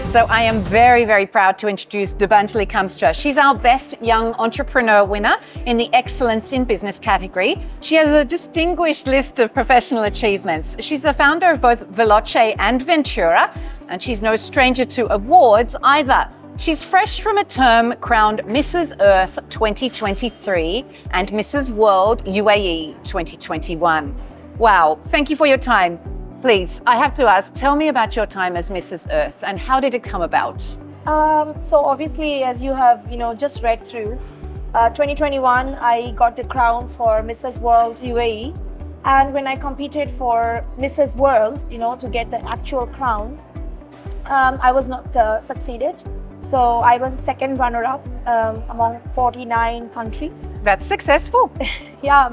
So I am very, very proud to introduce Debanjali Kamstra. She's our Best Young Entrepreneur winner in the Excellence in Business category. She has a distinguished list of professional achievements. She's the founder of both Veloche and Ventura, and she's no stranger to awards either. She's fresh from a term crowned Mrs. Earth 2023 and Mrs. World UAE 2021. Wow, thank you for your time. Please, I have to ask, tell me about your time as Mrs. Earth and how did it come about? So obviously, as you have, just read through, 2021, I got the crown for Mrs. World UAE. And when I competed for Mrs. World, to get the actual crown, I was not succeeded. So I was a second runner-up among 49 countries. That's successful. Yeah,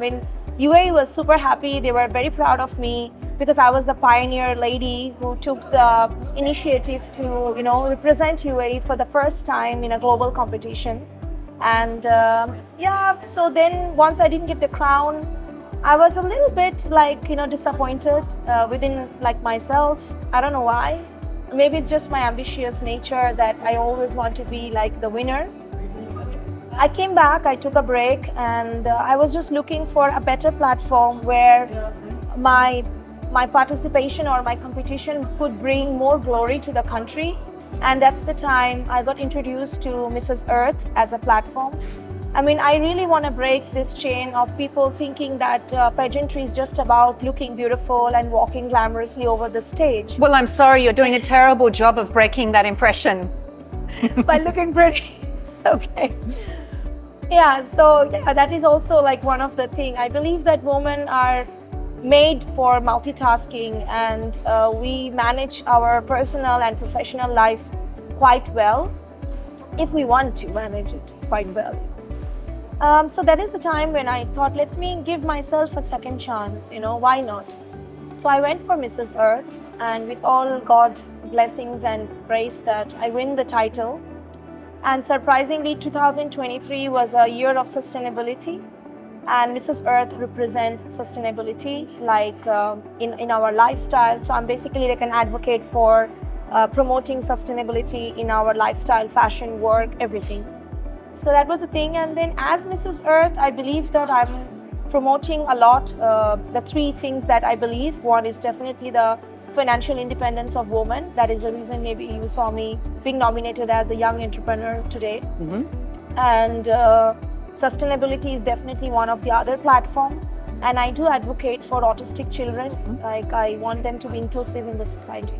UAE was super happy. They were very proud of me, because I was the pioneer lady who took the initiative to, represent UAE for the first time in a global competition. And so then once I didn't get the crown, I was a little bit disappointed within myself. I don't know why. Maybe it's just my ambitious nature that I always want to be the winner. I came back, I took a break, and I was just looking for a better platform where my participation or my competition could bring more glory to the country. And that's the time I got introduced to Mrs. Earth as a platform. I really want to break this chain of people thinking that pageantry is just about looking beautiful and walking glamorously over the stage. Well, I'm sorry, you're doing a terrible job of breaking that impression. By looking pretty. Okay. Yeah, so that is also one of the things. I believe that women are made for multitasking, and we manage our personal and professional life quite well if we want to manage it quite well. So that is the time when I thought, let me give myself a second chance, why not? So I went for Mrs. Earth, and with all God blessings and grace that I win the title. And surprisingly, 2023 was a year of sustainability. And Mrs. Earth represents sustainability in our lifestyle. So I'm basically an advocate for promoting sustainability in our lifestyle, fashion, work, everything. So that was the thing. And then as Mrs. Earth, I believe that I'm promoting a lot the three things that I believe. One is definitely the financial independence of women. That is the reason maybe you saw me being nominated as the young entrepreneur today. Mm-hmm. And sustainability is definitely one of the other platforms. And I do advocate for autistic children. Mm-hmm. I want them to be inclusive in the society.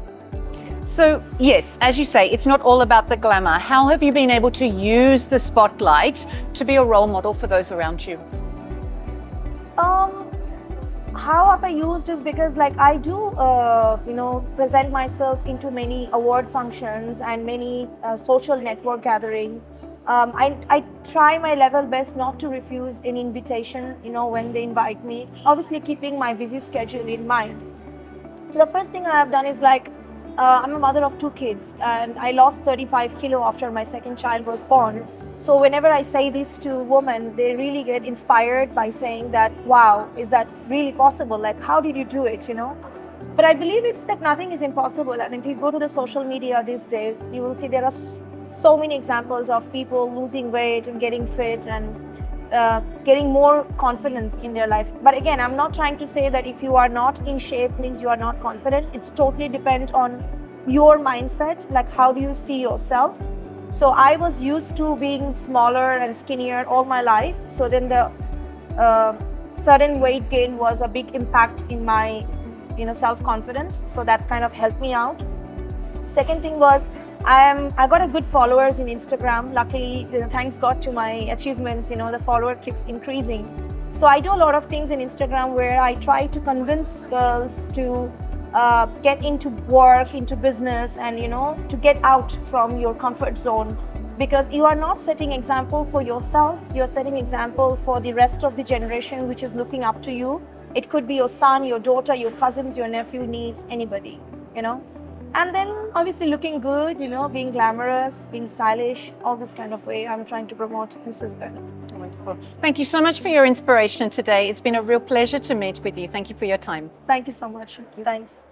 So yes, as you say, it's not all about the glamour. How have you been able to use the spotlight to be a role model for those around you? How have I used is because I do, present myself into many award functions and many social network gathering. I try my level best not to refuse an invitation, when they invite me, obviously keeping my busy schedule in mind. So the first thing I have done is I'm a mother of 2 kids, and I lost 35 kilo after my second child was born. So whenever I say this to women, they really get inspired by saying that, wow, is that really possible? How did you do it, But I believe it's that nothing is impossible. And if you go to the social media these days, you will see there are so many examples of people losing weight and getting fit and getting more confidence in their life. But again, I'm not trying to say that if you are not in shape means you are not confident. It's totally depend on your mindset, how do you see yourself. So I was used to being smaller and skinnier all my life. So then the sudden weight gain was a big impact in my self-confidence. So that kind of helped me out. Second thing was I got a good followers in Instagram. Luckily, thanks God to my achievements, the follower keeps increasing. So I do a lot of things in Instagram where I try to convince girls to get into work, into business, and to get out from your comfort zone, because you are not setting example for yourself, you're setting example for the rest of the generation which is looking up to you. It could be your son, your daughter, your cousins, your nephew, niece, anybody, And then obviously looking good, being glamorous, being stylish, all this kind of way I'm trying to promote Mrs. Earth. Wonderful. Thank you so much for your inspiration today. It's been a real pleasure to meet with you. Thank you for your time. Thank you so much. Thanks.